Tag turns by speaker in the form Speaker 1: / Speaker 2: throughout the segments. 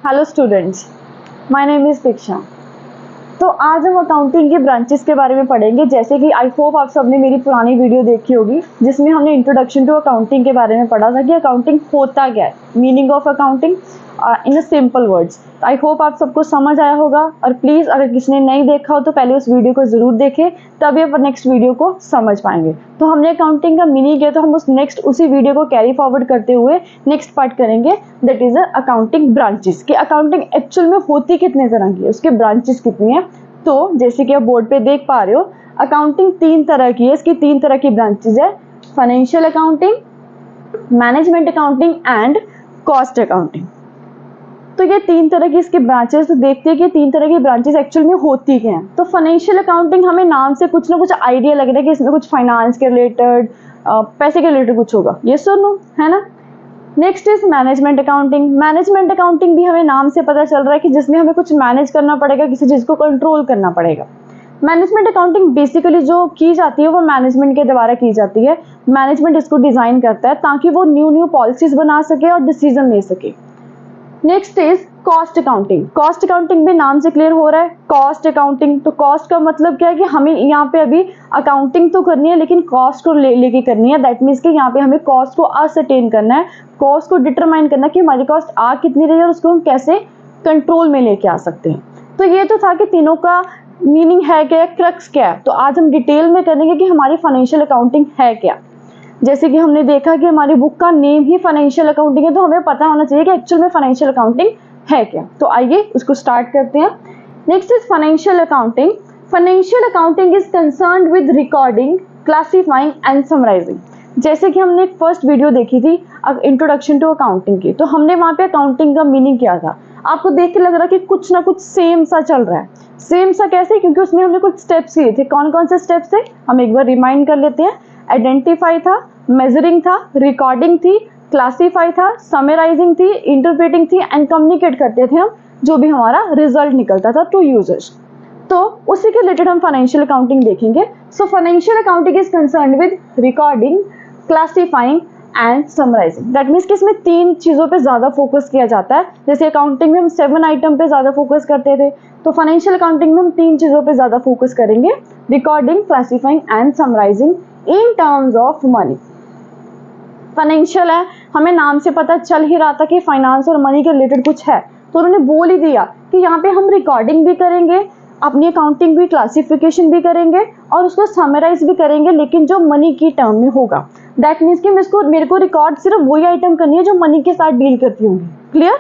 Speaker 1: Hello students, my name is Diksha. तो आज हम अकाउंटिंग के ब्रांचेस के बारे में पढ़ेंगे। जैसे कि आई होप आप सबने मेरी पुरानी वीडियो देखी होगी जिसमें हमने इंट्रोडक्शन टू अकाउंटिंग के बारे में पढ़ा था कि अकाउंटिंग होता क्या है, meaning of accounting in a simple words. I hope आप सबको समझ आया होगा। और प्लीज़ अगर किसी ने नहीं देखा हो तो पहले उस वीडियो को ज़रूर देखें, तभी आप नेक्स्ट वीडियो को समझ पाएंगे। तो हमने अकाउंटिंग का मीनिंग किया, तो हम उसी वीडियो को कैरी फॉरवर्ड करते हुए नेक्स्ट पार्ट करेंगे, दैट इज अकाउंटिंग ब्रांचेस। कि अकाउंटिंग एक्चुअल में होती कितने तरह की है, उसके ब्रांचेस कितनी है। तो जैसे कि आप बोर्ड पे देख पा रहे हो, अकाउंटिंग 3 तरह की है। इसकी 3 तरह की ब्रांचेस है, financial accounting, management accounting and cost accounting. तो ये 3 तरह की इसके ब्रांचेस। तो देखते हैं कि 3 तरह की ब्रांचेस एक्चुअल में होती क्या हैं। तो फाइनेंशियल अकाउंटिंग, हमें नाम से कुछ ना कुछ आइडिया लग रहा है कि इसमें कुछ फाइनेंस के रिलेटेड, पैसे के रिलेटेड कुछ होगा, ये सुनो, है ना। Next is management accounting. Management accounting भी हमें नाम से पता चल रहा है कि जिसमें हमें कुछ मैनेज करना पड़ेगा, किसी चीज़ को कंट्रोल करना पड़ेगा। मैनेजमेंट अकाउंटिंग बेसिकली जो की जाती है वो मैनेजमेंट के द्वारा की जाती है। मैनेजमेंट इसको डिज़ाइन करता है ताकि वो न्यू पॉलिसीज बना सके और डिसीजन ले सके। Next is cost accounting. Cost accounting भी नाम से क्लियर हो रहा है, कॉस्ट अकाउंटिंग। तो कॉस्ट का मतलब क्या है कि हमें यहाँ पे अभी अकाउंटिंग तो करनी है लेकिन कॉस्ट को लेके करनी है। दैट मीन्स कि यहाँ पे हमें कॉस्ट को असरटेन करना है, कॉस्ट को डिटरमाइन करना है कि हमारी कॉस्ट आ कितनी रही है और उसको हम कैसे कंट्रोल में लेके आ सकते हैं। तो ये तो था कि तीनों का मीनिंग है क्या, क्रक्स क्या है। तो आज हम डिटेल में करेंगे कि हमारी फाइनेंशियल अकाउंटिंग है क्या। जैसे कि हमने देखा कि हमारी बुक का नेम ही फाइनेंशियल अकाउंटिंग है, तो हमें पता होना चाहिए कि एक्चुअल में फाइनेंशियल अकाउंटिंग है क्या। तो आइए उसको स्टार्ट करते हैं। Next is financial accounting. Financial accounting is concerned with recording, classifying and summarizing. जैसे कि हमने एक फर्स्ट वीडियो देखी थी इंट्रोडक्शन टू अकाउंटिंग की, तो हमने वहां पे अकाउंटिंग का मीनिंग किया था। आपको देख के लग रहा है कि कुछ ना कुछ सेम सा चल रहा है। सेम सा कैसे? क्योंकि उसमें हमने कुछ स्टेप्स लिए थे। कौन कौन से स्टेप्स थे हम एक बार रिमाइंड कर लेते हैं। आइडेंटिफाई था, मेजरिंग था, रिकॉर्डिंग थी, क्लासीफाई था, समराइजिंग थी, इंटरप्रेटिंग थी एंड कम्युनिकेट करते थे हम जो भी हमारा रिजल्ट निकलता था टू यूजर्स। तो उसी के रिलेटेड हम फाइनेंशियल अकाउंटिंग देखेंगे। So financial accounting is concerned with recording, classifying and summarizing. That means कि इसमें 3 चीज़ों पे ज़्यादा फोकस किया जाता है। जैसे अकाउंटिंग में हम 7 आइटम पे ज़्यादा फोकस करते थे, तो फाइनेंशियल अकाउंटिंग में हम 3 चीज़ों पे ज़्यादा फोकस करेंगे, recording, classifying and summarizing in terms of money. Financial है, हमें नाम से पता चल ही रहा था कि फाइनेंस और मनी के रिलेटेड कुछ है, तो उन्होंने बोल ही दिया कि यहाँ पे हम रिकॉर्डिंग भी करेंगे, अपनी अकाउंटिंग भी, क्लासिफिकेशन भी करेंगे और उसको समराइज भी करेंगे, लेकिन जो मनी की टर्म में होगा। दैट मीन्स कि मेरे को रिकॉर्ड सिर्फ वही आइटम करनी है जो मनी के साथ डील करती होंगी। क्लियर?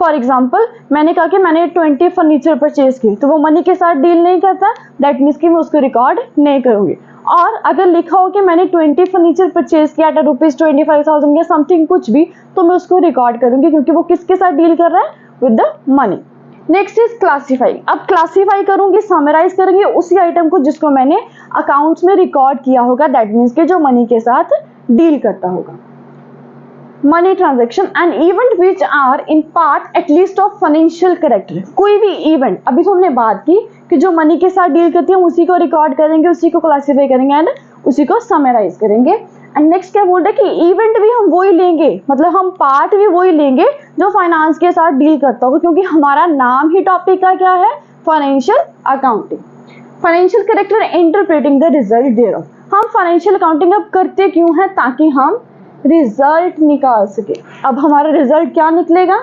Speaker 1: फॉर एग्जाम्पल, मैंने कहा कि मैंने 20 फर्नीचर परचेज की, तो वो मनी के साथ डील नहीं करता। दैट मीन्स कि मैं उसको रिकॉर्ड नहीं करूंगी। और अगर लिखा हो कि मैंने 20 फर्नीचर परचेज किया एट ₹25,000 या समथिंग कुछ भी, तो मैं उसको रिकॉर्ड करूंगी क्योंकि वो किसके साथ डील कर रहा है? With the money. Next is classify. अब क्लासीफाई करूंगी, समराइज करेंगे उसी आइटम को जिसको मैंने अकाउंट्स में रिकॉर्ड किया होगा। दैट मीन्स कि जो मनी के साथ डील करता होगा। Money transaction and event which are in part at least of financial character. कोई भी इवेंट, अभी तो हमने बात की कि जो मनी के साथ डील करती है उसी को रिकॉर्ड करेंगे, उसी को क्लासीफाई करेंगे एंड उसी को समराइज करेंगे। एंड नेक्स्ट क्या बोल रहे हैं कि इवेंट भी हम वही लेंगे, मतलब हम पार्ट भी वही लेंगे जो फाइनेंस के साथ डील करता होगा, क्योंकि हमारा नाम ही टॉपिक का क्या है? Financial accounting. Financial character interpreting the result thereof. हम फाइनेंशियल अकाउंटिंग अब करते क्यों है? ताकि हम रिजल्ट निकाल सके। अब हमारा रिजल्ट क्या निकलेगा?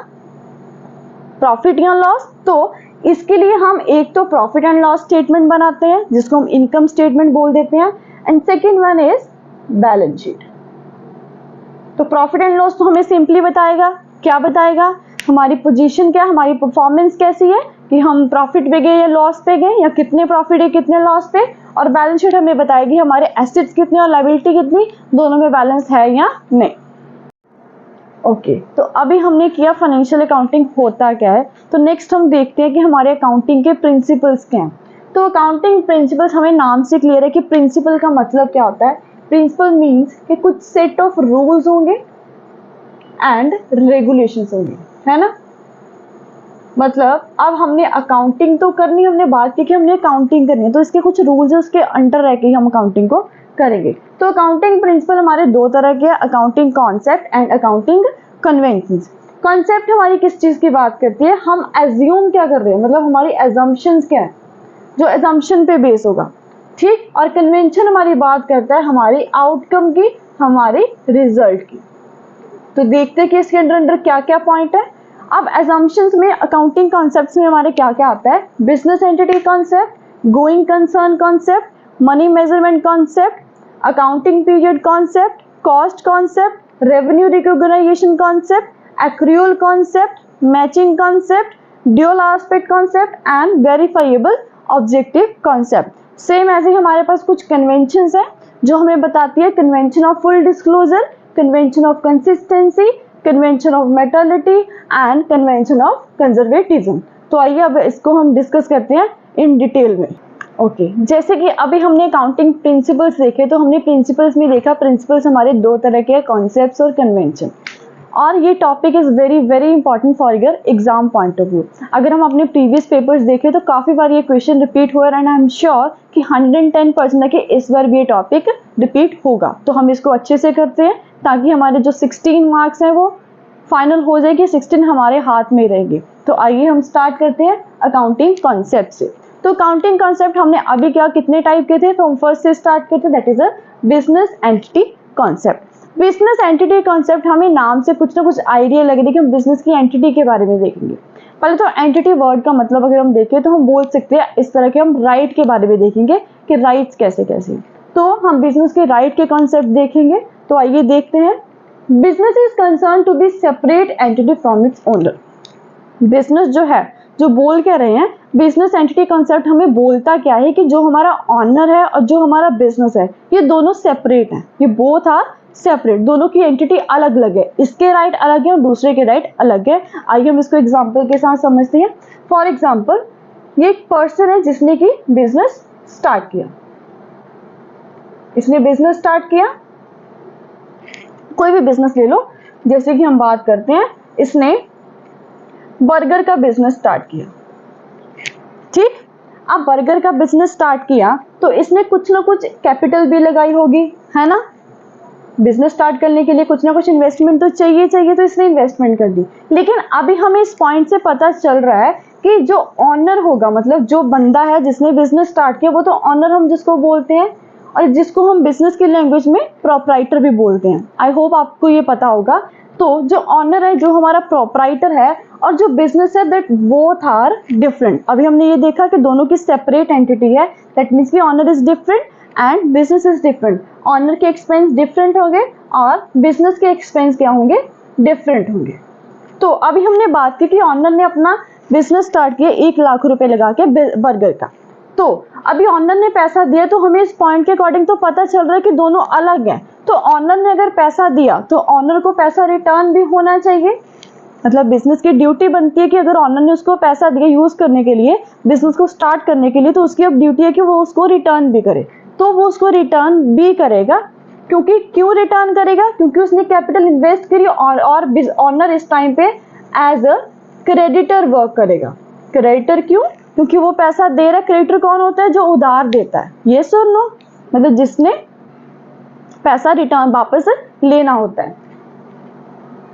Speaker 1: प्रॉफिट या लॉस। तो इसके लिए हम एक तो प्रॉफिट एंड लॉस स्टेटमेंट बनाते हैं जिसको हम इनकम स्टेटमेंट बोल देते हैं, and second one is balance sheet. तो प्रॉफिट एंड लॉस तो हमें सिंपली बताएगा, क्या बताएगा? हमारी पोजीशन क्या, हमारी परफॉर्मेंस कैसी है, कि हम प्रॉफिट पे गए या लॉस पे गए, या कितने प्रॉफिट है कितने लॉस पे। और बैलेंस शीट हमें बताएगी हमारे एसेट्स कितने और लायबिलिटी कितनी, दोनों में बैलेंस है या नहीं। ओके, तो अभी हमने किया फाइनेंशियल अकाउंटिंग होता क्या है। तो नेक्स्ट हम देखते हैं कि हमारे अकाउंटिंग के प्रिंसिपल्स क्या हैं। तो अकाउंटिंग प्रिंसिपल्स हमें नाम से क्लियर है कि प्रिंसिपल का मतलब क्या होता है। प्रिंसिपल मीन्स कि कुछ सेट ऑफ रूल्स होंगे एंड रेगुलेशंस होंगे, है ना। मतलब अब हमने अकाउंटिंग तो करनी, हमने बात की कि हमने अकाउंटिंग करनी है, तो इसके कुछ रूल्स है, उसके अंडर रह के हम अकाउंटिंग को करेंगे। तो अकाउंटिंग प्रिंसिपल हमारे 2 तरह के हैं, accounting concept and accounting conventions. Concept हमारी किस चीज की बात करती है, हम एज्यूम क्या कर रहे हैं, मतलब हमारी एजम्पशंस क्या है, जो एजम्पशन पे बेस होगा, ठीक। और कन्वेंशन हमारी बात करता है हमारी आउटकम की, हमारे रिजल्ट की। तो देखते हैं कि इसके अंदर क्या क्या पॉइंट है। अब एजम्पशंस में, अकाउंटिंग कॉन्सेप्ट्स में हमारे क्या क्या आता है, business entity concept, going concern concept, money measurement concept, accounting period concept, cost concept, revenue recognization concept, accrual concept, matching concept, dual aspect concept and verifiable objective concept. Same ऐसे ही हमारे पास कुछ कन्वेंशंस है जो हमें बताती है convention of full disclosure, convention of consistency, convention of materiality and convention of conservatism. तो आइए अब इसको हम डिस्कस करते हैं इन डिटेल में। ओके, जैसे कि अभी हमने अकाउंटिंग प्रिंसिपल्स देखे, तो हमने प्रिंसिपल्स में देखा प्रिंसिपल्स हमारे दो तरह के, कॉन्सेप्ट्स और कन्वेंशन। और ये topic is very very important for your exam point of view. अगर हम अपने प्रीवियस पेपर्स देखें तो काफ़ी बार ये क्वेश्चन रिपीट हुआ है एंड आई एम श्योर कि 110% है कि इस बार भी ये टॉपिक रिपीट होगा। तो हम इसको अच्छे से करते हैं ताकि हमारे जो 16 मार्क्स हैं वो फाइनल हो जाएगी, 16 हमारे हाथ में रहेंगे। तो आइए हम स्टार्ट करते हैं अकाउंटिंग कॉन्सेप्ट से। तो अकाउंटिंग कॉन्सेप्ट हमने अभी क्या कितने टाइप के थे, तो हम फर्स्ट से स्टार्ट करते हैं, that is a business entity concept. Business entity concept, हमें नाम से कुछ ना कुछ आइडिया लगे कि हम बिजनेस की एंटिटी के बारे में देखेंगे। पहले तो एंटिटी वर्ड का मतलब अगर हम देखें तो हम बोल सकते हैं इस तरह के, हम राइट के बारे में देखेंगे कि राइट्स कैसे कैसे। तो हम बिजनेस के राइट के कॉन्सेप्ट देखेंगे। तो आइए देखते हैं। Business is concern to be separate entity from its owner. Business जो है, जो बोल क्या रहे हैं, बिजनेस एंटिटी कॉन्सेप्ट हमें बोलता क्या है कि जो हमारा ऑनर है और जो हमारा बिजनेस है ये दोनों सेपरेट हैं, ये बोथ आर सेपरेट, दोनों की एंटिटी अलग अलग है, इसके राइट अलग है और दूसरे के राइट अलग है। आइए हम इसको एग्जांपल के साथ समझते हैं। फॉर एग्जांपल, ये एक पर्सन है जिसने की बिजनेस स्टार्ट किया, इसने बिजनेस स्टार्ट किया, कोई भी बिजनेस ले लो, जैसे कि हम बात करते हैं इसने बर्गर का बिजनेस स्टार्ट किया, ठीक। अब बर्गर का बिजनेस स्टार्ट किया तो इसने कुछ ना कुछ कैपिटल भी लगाई होगी, है ना। बिजनेस स्टार्ट करने के लिए कुछ ना कुछ इन्वेस्टमेंट तो चाहिए, तो इसने इन्वेस्टमेंट कर दी। लेकिन अभी हमें इस पॉइंट से पता चल रहा है कि जो ऑनर होगा, मतलब जो बंदा है जिसने बिजनेस स्टार्ट किया, वो तो ऑनर हम जिसको बोलते हैं, और जिसको हम बिजनेस की लैंग्वेज में प्रोप्राइटर भी बोलते हैं। आई होप आपको ये पता होगा। तो जो ऑनर है, जो हमारा प्रोप्राइटर है, और जो बिजनेस है, दैट बोथ आर डिफरेंट। अभी हमने ये देखा कि दोनों की सेपरेट एंटिटी है, दैट मीन्स की owner is different and business is different. Owner के एक्सपेंस डिफरेंट होंगे और बिजनेस के एक्सपेंस क्या होंगे, डिफरेंट होंगे। तो अभी हमने बात की कि ऑनर ने अपना बिजनेस स्टार्ट किया 1 लाख रुपए लगा के बर्गर का। तो अभी ऑनर ने पैसा दिया, तो हमें इस पॉइंट के अकॉर्डिंग तो पता चल रहा है कि दोनों अलग हैं। तो ऑनर ने अगर पैसा दिया तो ऑनर को पैसा रिटर्न भी होना चाहिए, मतलब बिजनेस की ड्यूटी बनती है कि अगर ऑनर ने उसको पैसा दिया यूज करने के लिए, बिजनेस को स्टार्ट करने के लिए, तो उसकी अब ड्यूटी है कि वो उसको रिटर्न भी करे। तो वो उसको रिटर्न भी करेगा, क्योंकि क्यों रिटर्न करेगा, क्योंकि उसने कैपिटल इन्वेस्ट करी और ऑनर इस टाइम पे एज अ क्रेडिटर वर्क करेगा। क्रेडिटर क्यों, क्योंकि वो पैसा दे रहा है। क्रेडिटर कौन होता है, जो उधार देता है, ये सुन लो, मतलब जिसने पैसा रिटर्न वापस लेना होता है,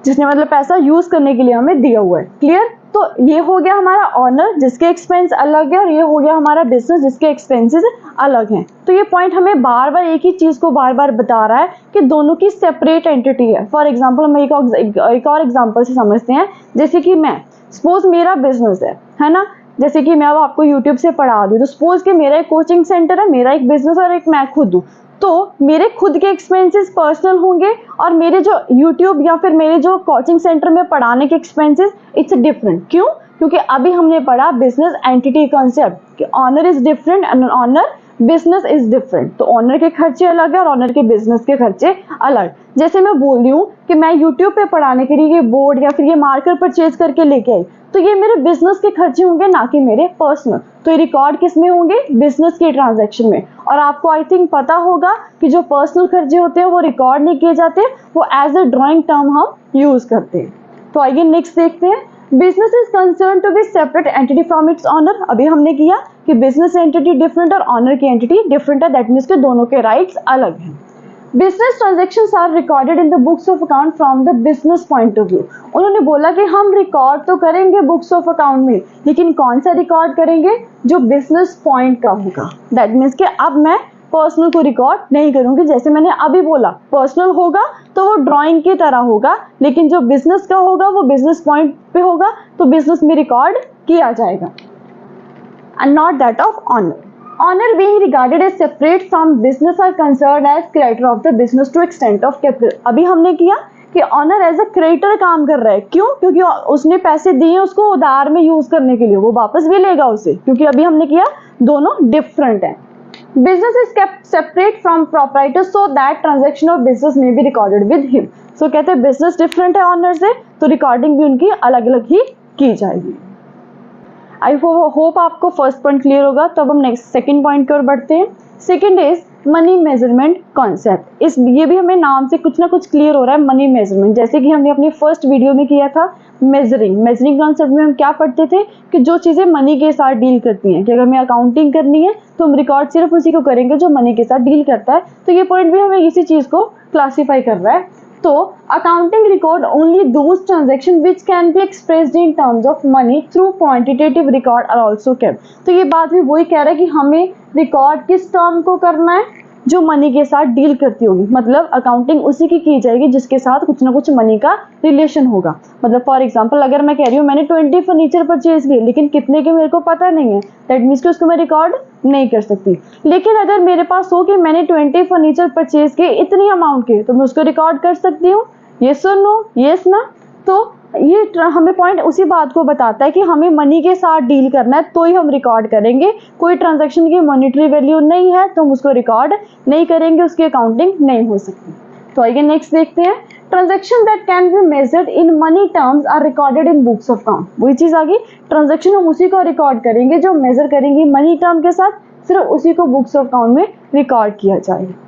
Speaker 1: जिसने मतलब पैसा यूज करने के लिए हमें दिया हुआ है। क्लियर। तो ये हो गया हमारा ऑनर जिसके एक्सपेंस अलग है, और ये हो गया हमारा बिजनेस जिसके एक्सपेंसेस अलग हैं। तो ये पॉइंट हमें बार बार एक ही चीज को बार बार बता रहा है कि दोनों की सेपरेट एंटिटी है। फॉर एग्जाम्पल, हम एक और एग्जाम्पल से समझते हैं। जैसे कि मैं, सपोज मेरा बिजनेस है ना, जैसे कि मैं अब आपको यूट्यूब से पढ़ा दूँ, तो सपोज कि मेरा एक कोचिंग सेंटर है, मेरा एक बिजनेस और एक मैं खुद हूँ। तो मेरे खुद के एक्सपेंसेस पर्सनल होंगे और मेरे जो यूट्यूब या फिर मेरे जो कोचिंग सेंटर में पढ़ाने के एक्सपेंसेस इट्स डिफरेंट। क्यों, क्योंकि अभी हमने पढ़ा बिजनेस एंटिटी कॉन्सेप्ट कि owner is different and owner business is different. तो ऑनर के खर्चे अलग है और ऑनर के बिजनेस के खर्चे अलग। जैसे मैं बोल रही हूँ कि मैं यूट्यूब पे पढ़ाने के लिए ये बोर्ड या फिर ये मार्कर परचेज करके लेके आई, तो ये मेरे बिजनेस के खर्चे होंगे, ना कि मेरे पर्सनल। तो ये रिकॉर्ड किस में होंगे, बिजनेस के ट्रांजैक्शन में। और आपको आई थिंक पता होगा कि जो पर्सनल खर्चे होते हैं वो रिकॉर्ड नहीं किए जाते, वो एज ए ड्रॉइंग टर्म हम यूज करते हैं। तो आइए नेक्स्ट देखते हैं। Business is concern to be separate entity from its owner. अभी हमने किया कि बिजनेस एंटिटी डिफरेंट और ऑनर की एंटिटी डिफरेंट है, दैट मीन्स के दोनों के राइट्स अलग हैं। Business transactions are recorded in the books of account from the business point of view. उन्होंने बोला कि हम रिकॉर्ड तो करेंगे बुक्स ऑफ अकाउंट में, लेकिन कौन सा रिकॉर्ड करेंगे, जो बिजनेस पॉइंट का होगा। दैट मीन्स कि अब मैं पर्सनल को रिकॉर्ड नहीं करूंगी। जैसे मैंने अभी बोला पर्सनल होगा तो वो ड्राइंग की तरह होगा, लेकिन जो बिजनेस का होगा वो बिजनेस पॉइंट पे होगा, तो बिजनेस में रिकॉर्ड किया जाएगा, and not that of owner. Honor being regarded as separate from business are considered as creditor of the business to extent of capital। अभी हमने किया कि ऑनर एज अ क्रेडिटर काम कर रहा है, क्यों? क्योंकि उसने पैसे दिए उसको उधार में यूज करने के लिए, वो वापस भी लेगा उसे, क्योंकि अभी हमने किया दोनों डिफरेंट है। Business is kept separate from proprietor so that transaction of business में बी रिकॉर्डेड विद हिम। सो कहते हैं बिजनेस डिफरेंट है ऑनर से, तो रिकॉर्डिंग भी उनकी अलग अलग ही की जाएगी। आई होप आपको फर्स्ट पॉइंट क्लियर होगा। तो अब हम नेक्स्ट सेकंड पॉइंट की ओर बढ़ते हैं। Second is money measurement concept. इस ये भी हमें नाम से कुछ ना कुछ क्लियर हो रहा है, मनी मेजरमेंट। जैसे कि हमने अपनी फर्स्ट वीडियो में किया था मेजरिंग कॉन्सेप्ट में हम क्या पढ़ते थे कि जो चीज़ें मनी के साथ डील करती हैं, कि अगर हमें अकाउंटिंग करनी है तो हम रिकॉर्ड सिर्फ उसी को करेंगे जो मनी के साथ डील करता है। तो ये पॉइंट भी हमें इसी चीज़ को क्लासीफाई कर रहा है। तो accounting record only those transactions which can be expressed in terms of money through quantitative record are also kept। तो ये बात भी वही कह रहा है कि हमें रिकॉर्ड किस टर्म को करना है, जो मनी के साथ डील करती होगी। मतलब अकाउंटिंग उसी की जाएगी जिसके साथ कुछ ना कुछ मनी का रिलेशन होगा। मतलब फॉर एग्जांपल अगर मैं कह रही हूँ मैंने 20 फर्नीचर परचेज किए, लेकिन कितने के मेरे को पता नहीं है, दैट मीन्स कि उसको मैं रिकॉर्ड नहीं कर सकती। लेकिन अगर मेरे पास हो कि मैंने 20 फर्नीचर परचेज किए इतनी अमाउंट के, तो मैं उसको रिकॉर्ड कर सकती हूँ। यस और नो? यस ना? तो ये हमें पॉइंट उसी बात को बताता है कि हमें मनी के साथ डील करना है तो ही हम रिकॉर्ड करेंगे। कोई ट्रांजैक्शन की मॉनेटरी वैल्यू नहीं है तो हम उसको रिकॉर्ड नहीं करेंगे, उसकी अकाउंटिंग नहीं हो सकती। तो आइए नेक्स्ट देखते हैं। Transaction that can be measured in money terms are recorded in books of account. वही चीज आ गई, ट्रांजैक्शन हम उसी को रिकॉर्ड करेंगे जो मेजर करेंगे मनी टर्म के साथ, सिर्फ उसी को बुक्स ऑफ अकाउंट में रिकॉर्ड किया जाएगा।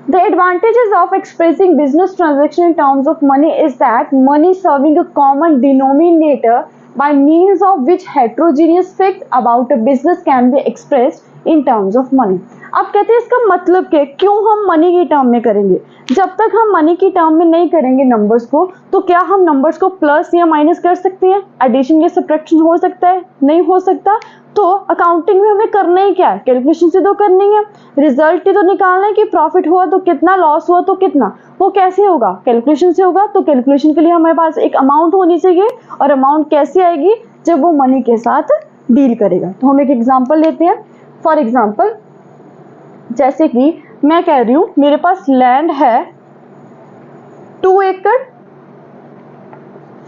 Speaker 1: The advantages of expressing business transaction in terms of money is that money serving a common denominator by means of which heterogeneous facts about a business can be expressed in terms of money। अब कहते हैं इसका मतलब क्या, क्यों हम money की term में करेंगे? जब तक हम मनी की टर्म में नहीं करेंगे नंबर्स को, तो क्या हम नंबर्स को प्लस या माइनस कर सकते हैं? एडिशन या सब्ट्रैक्शन हो सकता है? नहीं हो सकता। तो अकाउंटिंग में हमें करना ही क्या है? कैलकुलेशन से तो करनी है, रिजल्ट ही तो निकालना है कि प्रॉफिट हुआ तो कितना, लॉस हुआ तो कितना। वो कैसे होगा? कैलकुलेशन से होगा। तो कैलकुलेशन के लिए हमारे पास एक अमाउंट होनी चाहिए, और अमाउंट कैसे आएगी? जब वो मनी के साथ डील करेगा। तो हम एक एग्जांपल लेते हैं। फॉर एग्जांपल जैसे कि मैं कह रही हूं मेरे पास लैंड है 2 एकड़,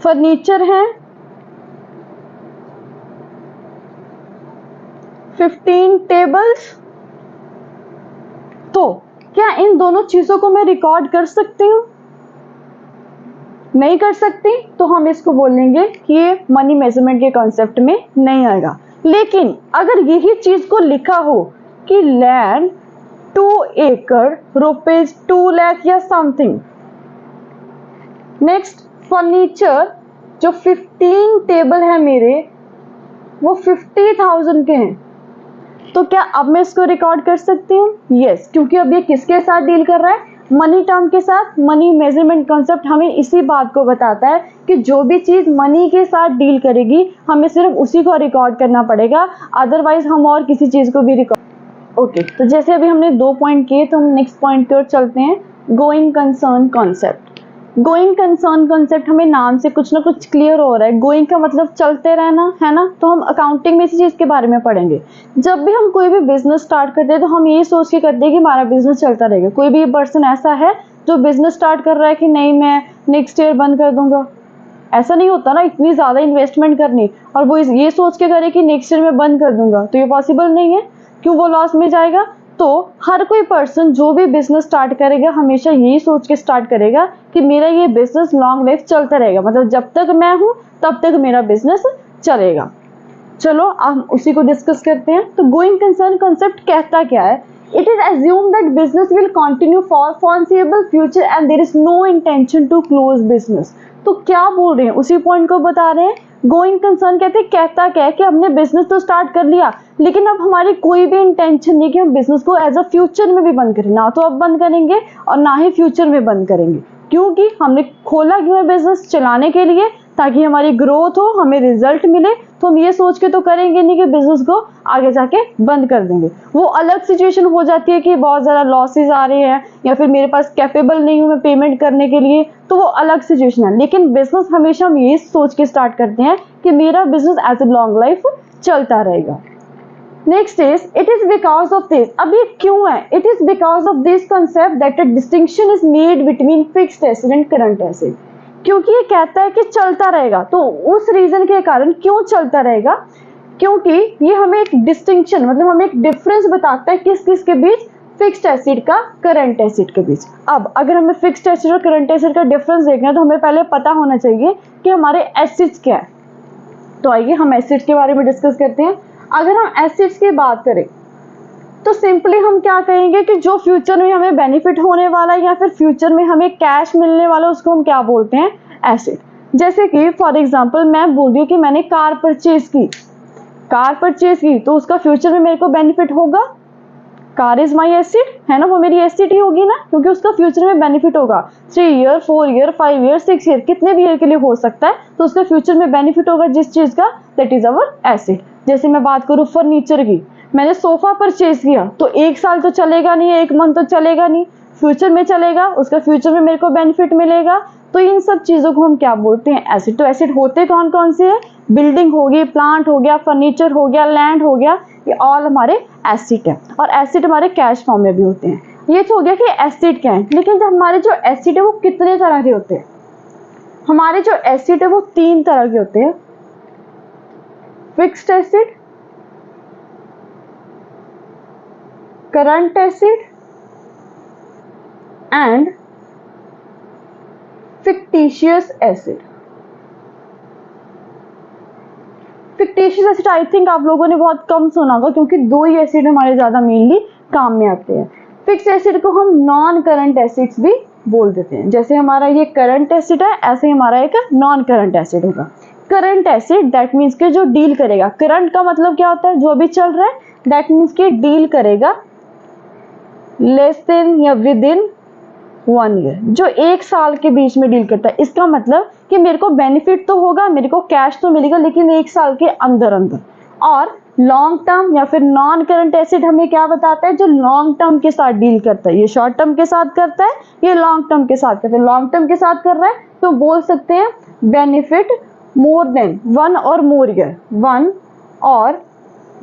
Speaker 1: फर्नीचर है 15 टेबल्स। तो क्या इन दोनों चीजों को मैं रिकॉर्ड कर सकती हूँ? नहीं कर सकती। तो हम इसको बोलेंगे कि ये मनी मेजरमेंट के कॉन्सेप्ट में नहीं आएगा। लेकिन अगर यही चीज को लिखा हो कि लैंड 2 एकड़ रुपीज 2 लाख या समथिंग, नेक्स्ट फर्नीचर जो 15 टेबल है मेरे वो 50,000 के हैं, तो क्या अब मैं इसको रिकॉर्ड कर सकती हूँ? यस, क्योंकि अब ये किसके साथ डील कर रहा है? मनी टर्म के साथ। मनी मेजरमेंट कॉन्सेप्ट हमें इसी बात को बताता है कि जो भी चीज मनी के साथ डील करेगी हमें सिर्फ उसी को रिकॉर्ड करना पड़ेगा, अदरवाइज हम और किसी चीज को भी रिकॉर्ड। ओके, तो जैसे अभी हमने 2 पॉइंट किए, तो हम नेक्स्ट पॉइंट की ओर चलते हैं। Going concern concept. Going concern concept हमें नाम से कुछ ना कुछ क्लियर हो रहा है। गोइंग का मतलब चलते रहना है ना, तो हम अकाउंटिंग में इसी चीज के बारे में पढ़ेंगे। जब भी हम कोई भी बिजनेस स्टार्ट करते हैं तो हम ये सोच के करते हैं कि हमारा बिजनेस चलता रहेगा। कोई भी पर्सन ऐसा है जो बिजनेस स्टार्ट कर रहा है कि नहीं मैं नेक्स्ट ईयर बंद कर दूंगा, ऐसा नहीं होता ना, इतनी ज्यादा इन्वेस्टमेंट करनी और वो ये सोच के करे कि नेक्स्ट ईयर में बंद कर दूंगा, तो ये पॉसिबल नहीं है। क्यों? वो लॉस में जाएगा। तो हर कोई पर्सन जो भी बिजनेस स्टार्ट करेगा हमेशा यही सोच के स्टार्ट करेगा कि मेरा ये बिजनेस लॉन्ग लाइफ चलता रहेगा, मतलब जब तक मैं हूं तब तक मेरा बिजनेस चलेगा। चलो हम उसी को डिस्कस करते हैं। तो गोइंग कंसर्न कॉन्सेप्ट कहता क्या है? It is assumed that business will continue for foreseeable future and there is no intention to close business। तो क्या बोल रहे हैं? उसी पॉइंट को बता रहे हैं। गोइंग कंसर्न कहता क्या है कि हमने बिजनेस तो स्टार्ट कर लिया, लेकिन अब हमारी कोई भी इंटेंशन नहीं कि हम बिजनेस को एज अ फ्यूचर में भी बंद करें, ना तो अब बंद करेंगे और ना ही फ्यूचर में बंद करेंगे, क्योंकि हमने खोला क्यों है बिजनेस, चलाने के लिए, ताकि हमारी ग्रोथ हो, हमें रिजल्ट मिले। तो हम ये सोच के तो करेंगे नहीं कि बिजनेस को आगे जाके बंद कर देंगे। वो अलग सिचुएशन हो जाती है कि बहुत ज़्यादा लॉसेस आ रहे हैं या फिर मेरे पास कैपेबल नहीं हूँ मैं पेमेंट करने के लिए, तो वो अलग सिचुएशन है। लेकिन बिजनेस हमेशा हम ये सोच के स्टार्ट करते हैं कि मेरा business as a long life चलता रहेगा। Next is it is because of this. अब ये क्यों है? It is because of this concept that a distinction is made between fixed asset and current asset. क्योंकि ये कहता है कि चलता रहेगा, तो उस रीजन के कारण क्यों चलता रहेगा, क्योंकि ये हमें एक डिस्टिंक्शन मतलब हमें एक डिफरेंस बताता है किस किस के बीच, फिक्स्ड एसेट का करंट एसेट के बीच। अब अगर हमें फिक्स्ड एसेट और करंट एसेट का डिफरेंस देखना है तो हमें पहले पता होना चाहिए कि हमारे एसेट्स क्या है। तो आइए हम एसेट्स के बारे में डिस्कस करते हैं। अगर हम एसेट्स की बात करें तो सिंपली हम क्या कहेंगे कि जो फ्यूचर में हमें बेनिफिट होने वाला है या फिर फ्यूचर में हमें कैश मिलने वाला है, उसको हम क्या बोलते हैं, एसेट। जैसे कि फॉर एग्जांपल मैं बोल रही हूँ कि मैंने कार परचेज की, तो उसका फ्यूचर में मेरे को बेनिफिट होगा। कार इज माई एसेट है ना, वो मेरी एसेट ही होगी ना, क्योंकि उसका फ्यूचर में बेनिफिट होगा। 3 ईयर 4 ईयर 5 ईयर 6 ईयर कितने भी ईयर के लिए हो सकता है, तो उसके फ्यूचर में बेनिफिट होगा जिस चीज का, दैट इज अवर एसेट। जैसे मैं बात करूँ फर्नीचर की, मैंने सोफा परचेज किया तो 1 साल तो चलेगा नहीं, 1 मंथ तो चलेगा नहीं, फ्यूचर में चलेगा, उसका फ्यूचर में मेरे को बेनिफिट मिलेगा। तो इन सब चीजों को हम क्या बोलते हैं, एसेट। तो एसेट होते कौन कौन से हैं, बिल्डिंग होगी, प्लांट हो गया, फर्नीचर हो गया, लैंड हो गया, ये ऑल हमारे एसेट है। और एसेट हमारे कैश फॉर्म में भी होते हैं। ये तो हो गया कि एसेट क्या है। लेकिन जब हमारे जो एसेट है वो कितने तरह के होते हैं, हमारे जो एसेट है वो 3 तरह के होते हैं, fixed asset, current asset and fictitious asset. Fictitious asset I think आप लोगों ने बहुत कम सुना होगा, क्योंकि 2 ही एसेट हमारे ज्यादा मेनली काम में आते हैं। फिक्स्ड एसेट को हम नॉन करंट एसेट्स भी बोल देते हैं। जैसे हमारा ये करंट एसेट है, ऐसे हमारा एक नॉन करंट एसेट होगा। करंट एसेट दैट मीन्स के जो डील करेगा, करंट का मतलब क्या होता है, जो अभी चल रहा है, दैट मीन्स के डील करेगा लेस देन या विद इन 1 ईयर, जो 1 साल के बीच में डील करता है। इसका मतलब कि मेरे को बेनिफिट तो होगा, मेरे को कैश तो मिलेगा, लेकिन 1 साल के अंदर अंदर। और लॉन्ग टर्म या फिर नॉन करंट एसेट हमें क्या बताता है, जो लॉन्ग टर्म के साथ डील करता है। ये शॉर्ट टर्म के साथ करता है, ये लॉन्ग टर्म के साथ करता है। लॉन्ग टर्म के साथ कर रहा है तो बोल सकते हैं बेनिफिट मोर देन 1 और मोर ईयर, 1 और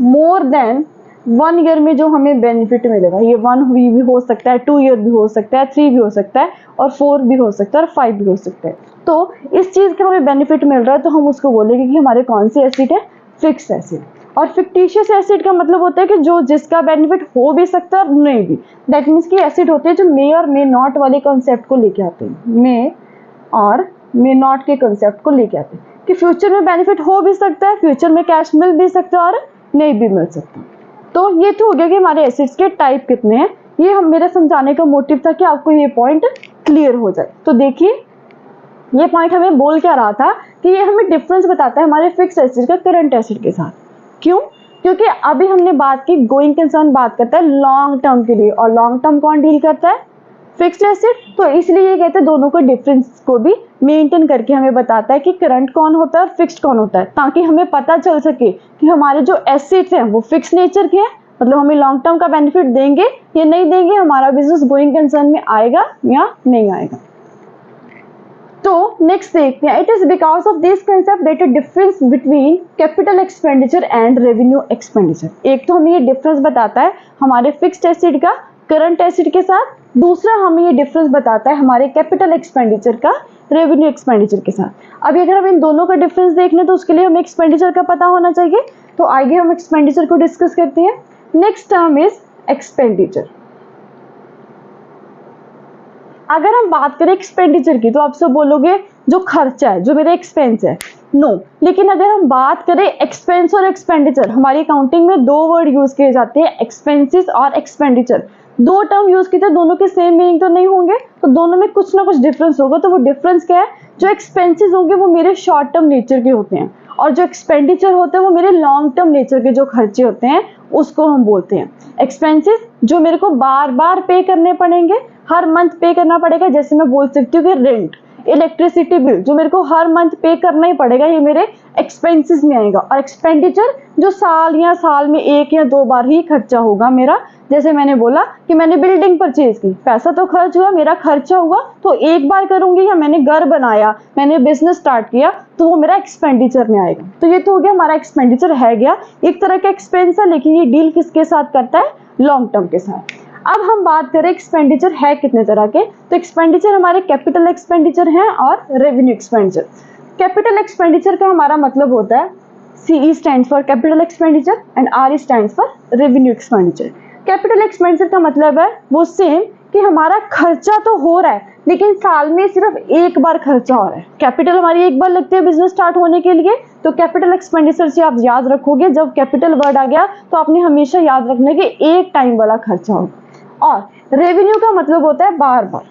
Speaker 1: मोर देन 1 ईयर में जो हमें बेनिफिट मिलेगा, ये 1 भी हो सकता है, 2 ईयर भी हो सकता है, 3 भी हो सकता है, और 4 भी हो सकता है, और 5 भी हो सकता है। तो इस चीज का हमें बेनिफिट मिल रहा है तो हम उसको बोलेंगे कि हमारे कौन सी एसेट है, फिक्स्ड एसेट। और फिक्टिशियस एसेट का मतलब होता है कि जो जिसका बेनिफिट हो भी सकता है और नहीं भी। दैट मीन्स की एसेट होते हैं जो मे और मे नॉट वाले कॉन्सेप्ट को लेके आते हैं, मे और मे नॉट के कॉन्सेप्ट को लेके आते हैं कि फ्यूचर में बेनिफिट हो भी सकता है, फ्यूचर में कैश मिल भी सकता है और नहीं भी मिल सकता। तो ये तो हो गया कि हमारे एसेट्स के टाइप कितने हैं। ये हम मेरा समझाने का मोटिव था कि आपको ये पॉइंट क्लियर हो जाए। तो देखिए ये पॉइंट हमें बोल क्या रहा था कि ये हमें डिफरेंस बताता है हमारे फिक्स्ड एसेट का करंट एसेट के साथ। क्यों? क्योंकि अभी हमने बात की, गोइंग कंसर्न बात करता है लॉन्ग टर्म के लिए, और लॉन्ग टर्म कौन डील करता है, फिक्स्ड एसेट। तो इसलिए ये कहते हैं दोनों को डिफरेंस को भी मेंटेन करके हमें बताता है कि करंट कौन होता है और फिक्स्ड कौन होता है, ताकि हमें पता चल सके कि हमारे जो एसेट्स हैं वो फिक्स नेचर के हैं, मतलब हमें लॉन्ग टर्म का बेनिफिट देंगे या नहीं देंगे, हमारा बिजनेस गोइंग कंसर्न में आएगा या नहीं आएगा। तो नेक्स्ट देखते हैं, it is because of this concept that a difference between capital expenditure and revenue expenditure. एक तो हमें ये डिफरेंस बताता है हमारे फिक्स्ड एसेट का करंट एसेट के साथ, दूसरा हमें ये डिफरेंस बताता है हमारे कैपिटल एक्सपेंडिचर का रेवेन्यू एक्सपेंडिचर के साथ। अभी अगर हम इन दोनों का डिफरेंस देख लें तो उसके लिए हमें एक्सपेंडिचर का पता होना चाहिए। तो आइए हम एक्सपेंडिचर को डिस्कस करते हैं। Next term is expenditure. अगर हम बात करें एक्सपेंडिचर की तो आप सब बोलोगे जो खर्चा है, जो मेरा एक्सपेंस है, नो। लेकिन अगर हम बात करें एक्सपेंस और एक्सपेंडिचर, हमारी अकाउंटिंग में 2 वर्ड यूज किए जाते हैं, एक्सपेंसेस और एक्सपेंडिचर। 2 टर्म यूज किए थे, दोनों के सेम मीनिंग तो नहीं होंगे, तो दोनों में कुछ ना कुछ डिफरेंस होगा। तो वो डिफरेंस क्या है, जो एक्सपेंसेस होंगे वो मेरे शॉर्ट टर्म नेचर के होते हैं और जो एक्सपेंडिचर होते हैं वो मेरे लॉन्ग टर्म नेचर के जो खर्चे होते हैं उसको हम बोलते हैं एक्सपेंसेस, जो मेरे को बार बार पे करने पड़ेंगे, हर मंथ पे करना पड़ेगा। जैसे मैं बोल सकती हूँ कि रेंट, इलेक्ट्रिसिटी बिल जो मेरे को हर मंथ पे करना ही पड़ेगा, ये मेरे एक्सपेंसेस में आएगा। और एक्सपेंडिचर जो साल में 1 या 2 बार ही खर्चा होगा मेरा। जैसे मैंने बोला कि मैंने बिल्डिंग परचेज की, पैसा तो खर्च हुआ, मेरा खर्चा हुआ, तो एक बार करूंगी। या मैंने घर बनाया, मैंने बिजनेस स्टार्ट किया, तो वो मेरा एक्सपेंडिचर में आएगा। तो ये तो हो गया हमारा एक्सपेंडिचर है गया एक तरह का एक्सपेंस है, लेकिन ये डील किसके साथ करता है, लॉन्ग टर्म के साथ। अब हम बात करें एक्सपेंडिचर है कितने तरह के, तो एक्सपेंडिचर हमारे कैपिटल एक्सपेंडिचर हैं और रेवेन्यू एक्सपेंडिचर। कैपिटल एक्सपेंडिचर का हमारा मतलब होता है CE stands for capital expenditure and RE stands for revenue expenditure. Capital expenditure का मतलब है वो सेम कि हमारा खर्चा तो हो रहा है लेकिन साल में सिर्फ एक बार खर्चा हो रहा है। कैपिटल हमारी एक बार लगती है बिजनेस स्टार्ट होने के लिए, तो कैपिटल एक्सपेंडिचर से आप याद रखोगे, जब कैपिटल वर्ड आ गया तो आपने हमेशा याद रखना कि एक टाइम वाला खर्चा होगा। और रेवेन्यू का मतलब होता है बार बार।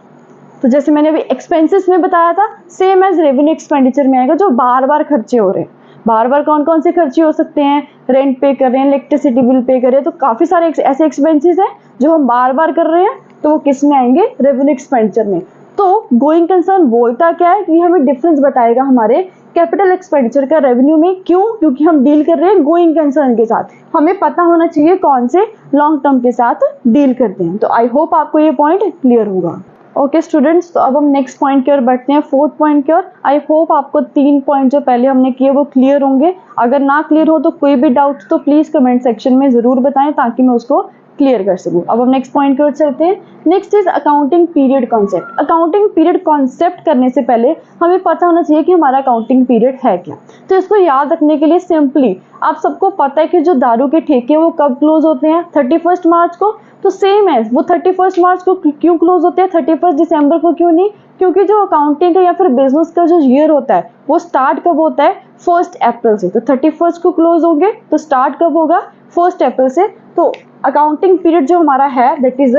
Speaker 1: तो जैसे मैंने अभी एक्सपेंसेस में बताया था, सेम एज रेवेन्यू एक्सपेंडिचर में आएगा, जो बार बार खर्चे हो रहे हैं। बार बार कौन कौन से खर्चे हो सकते हैं, रेंट पे कर रहे हैं, इलेक्ट्रिसिटी बिल पे कर रहे हैं, तो काफी सारे ऐसे एक्सपेंसेस हैं जो हम बार बार कर रहे हैं, तो वो किस में आएंगे, रेवेन्यू एक्सपेंडिचर में। तो गोइंग कंसर्न बोलता क्या है कि हमें डिफरेंस बताएगा हमारे कैपिटल एक्सपेंडिचर का रेवेन्यू में। क्यों? क्योंकि हम डील कर रहे हैं गोइंग कंसर्न के साथ, हमें पता होना चाहिए कौन से लॉन्ग टर्म के साथ डील करते हैं। तो आई होप आपको ये पॉइंट क्लियर होगा। ओके स्टूडेंट्स, तो अब हम नेक्स्ट पॉइंट की ओर बढ़ते हैं, 4th पॉइंट की ओर। आई होप आपको 3 पॉइंट जो पहले हमने किए वो क्लियर होंगे। अगर ना क्लियर हो तो कोई भी डाउट तो प्लीज कमेंट सेक्शन में जरूर बताएं ताकि मैं उसको क्लियर कर सकूं। अब हम नेक्स्ट पॉइंट की ओर चलते हैं। Next is accounting period concept. Accounting period concept करने से पहले हमें पता होना चाहिए कि हमारा अकाउंटिंग पीरियड है क्या। तो इसको याद रखने के लिए सिंपली आप सबको पता है कि जो दारू के ठेके वो कब क्लोज होते हैं, 31 मार्च को। तो सेम है, वो 31 मार्च को क्यों क्लोज होते हैं, 31 दिसंबर को क्यों नहीं? क्योंकि जो अकाउंटिंग का या फिर बिजनेस का जो ईयर होता है वो स्टार्ट कब होता है, 1 अप्रैल से। तो 31 को क्लोज होंगे तो स्टार्ट कब होगा, 1 अप्रैल से। तो अकाउंटिंग पीरियड जो हमारा है दैट इज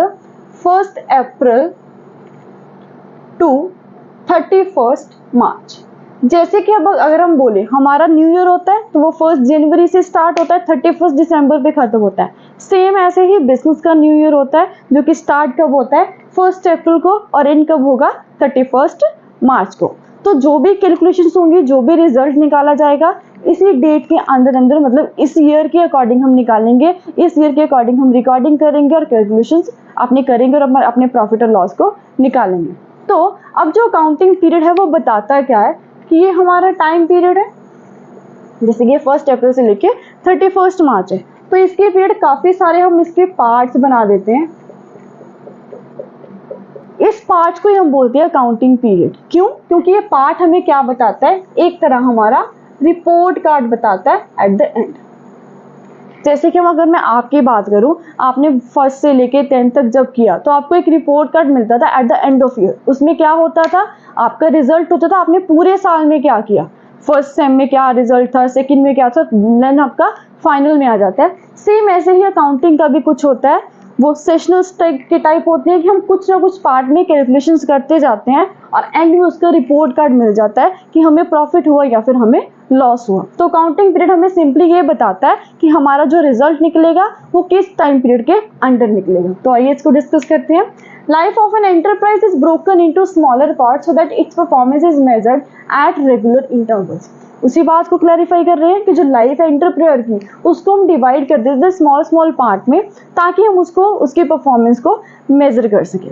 Speaker 1: 1 अप्रैल टू 31 मार्च। जैसे कि अब अगर हम बोले हमारा न्यू ईयर होता है तो वो 1 जनवरी से स्टार्ट होता है, 31 दिसंबर पे खत्म होता है। सेम ऐसे ही बिजनेस का न्यू ईयर होता है जो कि स्टार्ट कब होता है, 1 अप्रैल को, और एंड कब होगा, 31 मार्च को। तो जो भी कैलकुलेशंस होंगी, जो भी रिजल्ट निकाला जाएगा इसी डेट के अंदर अंदर, मतलब इस ईयर के अकॉर्डिंग हम निकालेंगे, इस ईयर के अकॉर्डिंग हम रिकॉर्डिंग करेंगे और कैलकुलेशंस अपने करेंगे और अपने प्रॉफिट और लॉस को निकालेंगे। तो अब जो अकाउंटिंग पीरियड है वो बताता क्या है कि ये हमारा टाइम पीरियड है, जैसे कि 1 अप्रैल से लेके 31 मार्च है, तो इसके पीरियड काफी सारे हम इसके पार्ट्स बना देते हैं। इस पार्ट को हम बोलते हैं अकाउंटिंग पीरियड। क्यों? क्योंकि ये पार्ट हमें क्या बताता है, एक तरह हमारा रिपोर्ट कार्ड बताता है एट द एंड। जैसे कि अगर मैं आपकी बात करूं, आपने 1st से लेके 10th तक जब किया तो आपको एक रिपोर्ट कार्ड मिलता था at the end of year. उसमें क्या होता था, आपका रिजल्ट होता था, आपने पूरे साल में क्या किया, 1st सेम में क्या रिजल्ट था, 2nd में क्या था, देन आपका फाइनल में आ जाता है। सेम ऐसे ही अकाउंटिंग का भी कुछ होता है, वो सेशनल के टाइप होते हैं कि हम कुछ ना कुछ पार्ट में कैलकुलेशंस करते जाते हैं और एंड में उसका रिपोर्ट कार्ड मिल जाता है कि हमें प्रॉफिट हुआ या फिर हमें लॉस हुआ। तो अकाउंटिंग पीरियड हमें सिंपली ये बताता है कि हमारा जो रिजल्ट निकलेगा वो किस टाइम पीरियड के अंडर निकलेगा। तो आइए इसको डिस्कस करते हैं। Life of an enterprise is broken into smaller parts so that it's performance is measured at regular intervals. उसी बात को क्लैरिफाई कर रहे हैं कि जो लाइफ है एंटरप्रेन्योर की, उसको हम डिवाइड कर देते हैं स्मॉल स्मॉल पार्ट में ताकि हम उसको, उसकी परफॉर्मेंस को मेजर कर सके।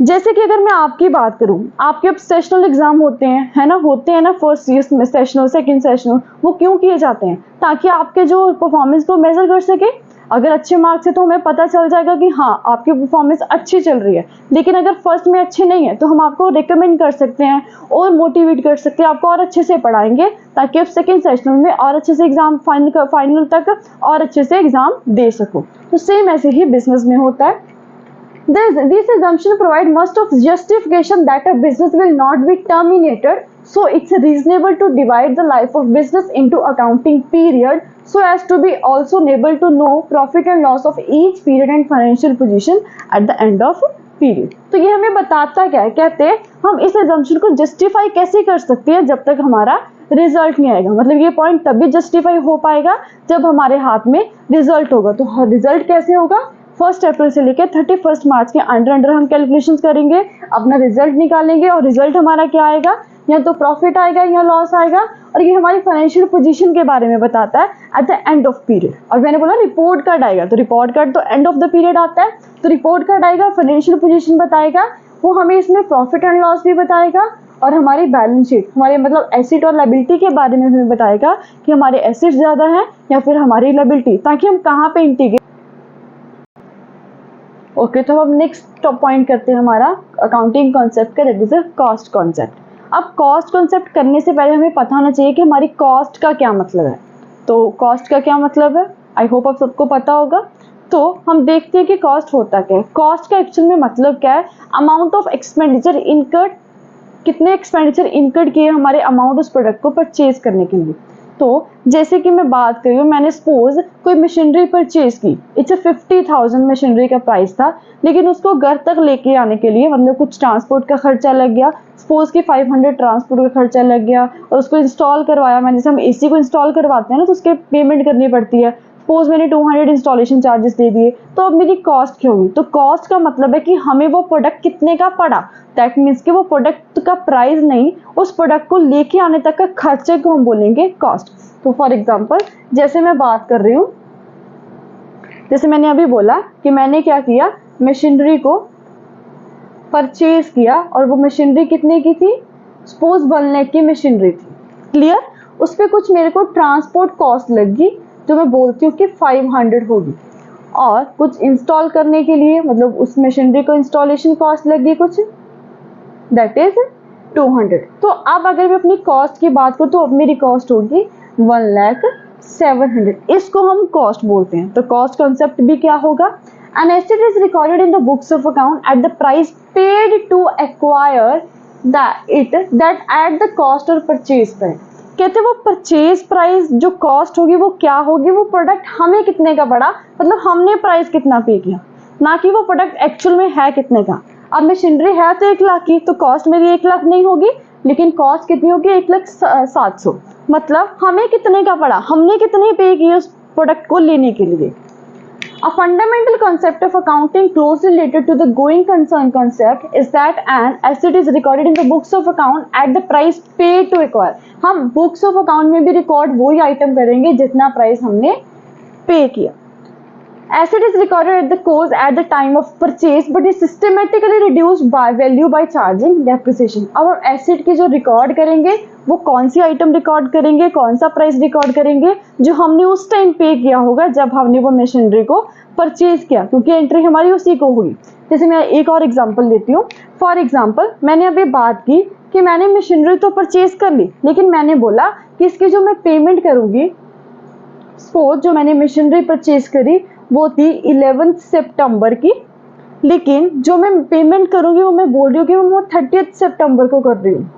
Speaker 1: जैसे कि अगर मैं आपकी बात करूं, आपके अब सेशनल एग्जाम होते हैं, है ना, होते हैं ना, 1st ईयर में सेशनल, 2nd सेशनल, वो क्यों किए जाते हैं, ताकि आपके जो परफॉर्मेंस को मेजर कर सके। अगर अच्छे मार्क्स है तो हमें पता चल जाएगा कि हाँ आपकी परफॉर्मेंस अच्छी चल रही है, लेकिन अगर 1st में अच्छे नहीं है तो हम आपको रिकमेंड कर सकते हैं और मोटिवेट कर सकते हैं, आपको और अच्छे से पढ़ाएंगे ताकि आप 2nd सेशनल में और अच्छे से एग्जाम फाइनल तक और अच्छे से एग्जाम दे सको। तो सेम ऐसे ही बिजनेस में होता है। This assumption provide most of justification that a business will not be terminated, so it's reasonable to divide the life of business into accounting period so as to be also able to know profit and loss of each period and financial position at the end of period. तो ये हमें बताता क्या है, कहते हैं हम इस एजम्पशन को जस्टिफाई कैसे कर सकते हैं जब तक हमारा रिजल्ट नहीं आएगा। मतलब ये पॉइंट तभी जस्टिफाई हो पाएगा जब हमारे हाथ में रिजल्ट होगा। तो रिजल्ट कैसे होगा, 1 अप्रैल से लेकर 31 मार्च के अंडर हम कैलकुलेशंस करेंगे, अपना रिजल्ट निकालेंगे और रिजल्ट हमारा क्या आएगा, या तो प्रॉफिट आएगा या लॉस आएगा। और ये हमारी फाइनेंशियल पोजीशन के बारे में बताता है at the end of period. और मैंने बोला रिपोर्ट कार्ड आएगा, तो रिपोर्ट कार्ड तो एंड ऑफ द पीरियड आता है, तो रिपोर्ट कार्ड आएगा, फाइनेंशियल पोजीशन बताएगा, वो हमें इसमें प्रॉफिट एंड लॉस भी बताएगा और हमारी बैलेंस शीट, हमारे मतलब एसेट और लायबिलिटी के बारे में हमें बताएगा कि हमारे एसेट ज्यादा है या फिर हमारी लायबिलिटी, ताकि हम कहाँ पे इंटीग्रेट। ओके, तो अब नेक्स्ट पॉइंट करते हैं हमारा अकाउंटिंग कॉन्सेप्ट का, that is a cost concept. अब कॉस्ट कॉन्सेप्ट करने से पहले हमें पता होना चाहिए कि हमारी कॉस्ट का क्या मतलब है। तो कॉस्ट का क्या मतलब है, आई होप आप सबको पता होगा। तो हम देखते हैं कि कॉस्ट होता क्या है। कॉस्ट का एक्चुअल में मतलब क्या है, अमाउंट ऑफ एक्सपेंडिचर इनकर्ड, कितने एक्सपेंडिचर इनकर्ड किए हमारे अमाउंट उस प्रोडक्ट को परचेज करने के लिए। तो जैसे कि मैं बात कर रही हूँ, मैंने सपोज कोई मशीनरी परचेज की, इट्स 50,000 मशीनरी का प्राइस था, लेकिन उसको घर तक लेके आने के लिए मतलब कुछ ट्रांसपोर्ट का खर्चा लग गया, सपोज कि 500 ट्रांसपोर्ट का खर्चा लग गया, और उसको इंस्टॉल करवाया मैंने, जैसे हम एसी को इंस्टॉल करवाते हैं ना तो उसके पेमेंट करनी पड़ती है, सपोज मैंने 200 इंस्टॉलेशन चार्जेस दे दिए, तो अब मेरी कॉस्ट क्या होगी। तो कॉस्ट का मतलब है कि हमें वो प्रोडक्ट कितने का पड़ा, दैट मीन्स कि वो प्रोडक्ट का प्राइस नहीं, उस प्रोडक्ट को लेके आने तक का खर्चे को हम बोलेंगे कॉस्ट। तो फॉर एग्जांपल जैसे मैं बात कर रही हूँ, जैसे मैंने अभी बोला कि मैंने क्या किया, मशीनरी को परचेज किया और वो मशीनरी कितने की थी, सपोज 1 लाख की मशीनरी थी, क्लियर। उस पर कुछ मेरे को ट्रांसपोर्ट कॉस्ट लगी जो मैं बोलती हूँ कि 500 होगी, और कुछ इंस्टॉल करने के लिए मतलब उस मशीनरी को इंस्टॉलेशन कॉस्ट लगी कुछ, दैट इज 200। तो अब अगर मैं अपनी कॉस्ट की बात करूँ तो अब मेरी कॉस्ट होगी 1,07,000, इसको हम कॉस्ट बोलते हैं। तो कॉस्ट कॉन्सेप्ट भी क्या होगा, an asset is recorded in the books of account at the price paid to acquire that at the cost और परचेज प्राइस। कहते हैं वो परचेज प्राइस जो कॉस्ट होगी वो क्या होगी, वो प्रोडक्ट हमें कितने का पड़ा, मतलब हमने प्राइस कितना पे किया, ना कि वो प्रोडक्ट एक्चुअल में है कितने का। अब मशीनरी है तो 1 लाख की, तो कॉस्ट मेरी 1 लाख नहीं होगी, लेकिन कॉस्ट कितनी होगी, 1,07,000, मतलब हमें कितने का पड़ा, हमने कितने पे किए उस प्रोडक्ट को लेने के लिए। A fundamental concept of accounting closely related to the going concern concept is that an asset is recorded in the books of account at the price paid to acquire। हम books of account में भी record वही item करेंगे जितना price हमने पे किया। Asset is recorded at the cost at the time of purchase but is systematically reduced by value by charging depreciation। अब हम एसेट की जो रिकॉर्ड करेंगे वो कौन सी आइटम रिकॉर्ड करेंगे, कौन सा प्राइस रिकॉर्ड करेंगे, जो हमने उस टाइम पे किया होगा जब हमने वो मशीनरी को परचेज किया, क्योंकि एंट्री हमारी उसी को हुई। जैसे मैं एक और एग्जांपल देती हूँ। फॉर एग्जांपल मैंने अभी बात की कि मैंने मशीनरी तो परचेज कर ली, लेकिन मैंने बोला कि इसकी जो मैं पेमेंट करूंगी, सपोज जो मैंने मशीनरी परचेज करी वो थी 11 सितंबर की, लेकिन जो मैं पेमेंट करूंगी वो मैं बोल रही हूँ कि वो 30 सितंबर को कर रही हूँ,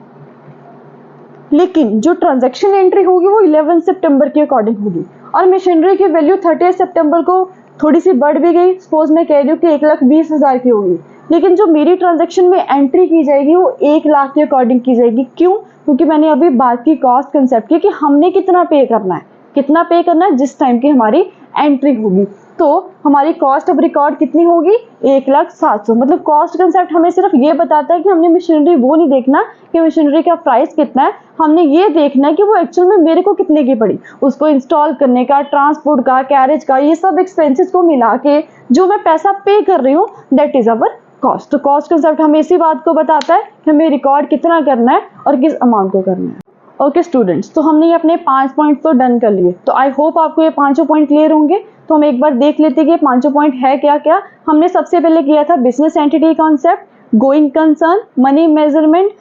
Speaker 1: लेकिन जो ट्रांजैक्शन एंट्री होगी वो 11 सितंबर के अकॉर्डिंग होगी, और मशीनरी की वैल्यू 30 सितंबर को थोड़ी सी बढ़ भी गई, सपोज मैं कह रही हूँ कि 1,20,000 की होगी, लेकिन जो मेरी ट्रांजैक्शन में एंट्री की जाएगी वो 1 लाख के अकॉर्डिंग की जाएगी। क्यों? क्योंकि मैंने अभी बात की कॉस्ट कंसेप्ट की कि हमने कितना पे करना है, कितना पे करना है जिस टाइम की हमारी एंट्री होगी। तो हमारी कॉस्ट ऑफ रिकॉर्ड कितनी होगी, 1,07,000। मतलब कॉस्ट कंसेप्ट हमें सिर्फ ये बताता है कि हमने मशीनरी वो नहीं देखना कि मशीनरी का प्राइस कितना है, हमने ये देखना है कि वो एक्चुअल में मेरे को कितने की पड़ी, उसको इंस्टॉल करने का, ट्रांसपोर्ट का, कैरेज का, ये सब एक्सपेंसेस को मिला के जो मैं पैसा पे कर रही हूँ दैट इज अवर कॉस्ट। तो कॉस्ट कंसेप्ट हमें इसी बात को बताता है कि हमें रिकॉर्ड कितना करना है और किस अमाउंट को करना है। ओके स्टूडेंट्स, तो हमने ये अपने 5 पॉइंट तो डन कर लिए, तो आई होप आपको ये 5 पॉइंट क्लियर होंगे। तो हम एक बार देख लेते हैं कि 5 पॉइंट है क्या क्या। हमने सबसे पहले किया था business entity concept, going concern, money measurement,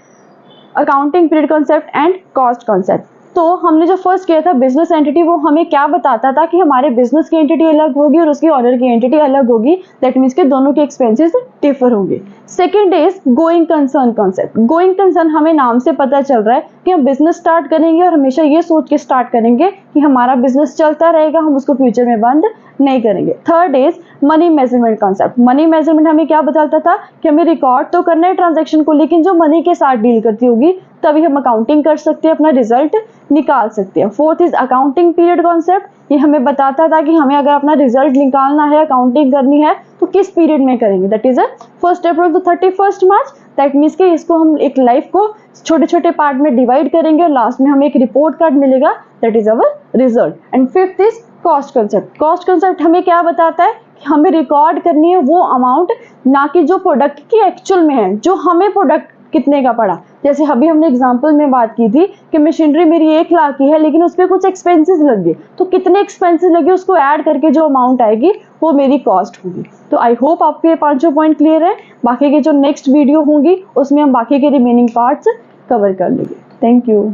Speaker 1: accounting period concept and cost concept. तो हमने जो फर्स्ट किया था बिजनेस एंटिटी, वो हमें क्या बताता था कि हमारे बिजनेस की एंटिटी अलग होगी और उसकी ऑनर की एंटिटी अलग होगी, दैट मीन्स के दोनों के एक्सपेंसेस डिफर होंगे। Second is going concern concept. Going concern हमें नाम से पता चल रहा है कि हम बिजनेस स्टार्ट करेंगे और हमेशा ये सोच के स्टार्ट करेंगे कि हमारा बिजनेस चलता रहेगा, हम उसको फ्यूचर में बंद नहीं करेंगे। Third is money measurement concept. Money measurement हमें क्या बताता था कि हमें रिकॉर्ड तो करना है ट्रांजेक्शन को, लेकिन जो मनी के साथ डील करती होगी तभी हम अकाउंटिंग कर सकते हैं, अपना रिजल्ट निकाल सकते हैं। Fourth is accounting period concept. ये हमें बताता था कि हमें अगर अपना रिजल्ट निकालना है, अकाउंटिंग करनी है तो किस पीरियड में करेंगे, that is 1 April to 31 March. That means कि इसको हम एक लाइफ को छोटे छोटे पार्ट में डिवाइड करेंगे और लास्ट में हमें एक रिपोर्ट कार्ड मिलेगा, that is our result. And fifth is cost concept. Cost concept हमें क्या बताता है कि हमें रिकॉर्ड करनी है वो अमाउंट, ना कि जो प्रोडक्ट की एक्चुअल में है, जो हमें प्रोडक्ट कितने का पड़ा। जैसे अभी हमने एग्जांपल में बात की थी कि मशीनरी मेरी 1 लाख की है लेकिन उस पर कुछ एक्सपेंसेस लग गए, तो कितने एक्सपेंसेस लगे उसको ऐड करके जो अमाउंट आएगी वो मेरी कॉस्ट होगी। तो आई होप आपके ये 5 पॉइंट क्लियर है। बाकी के जो नेक्स्ट वीडियो होंगी उसमें हम बाकी के रिमेनिंग पार्ट्स कवर कर लेंगे। Thank you.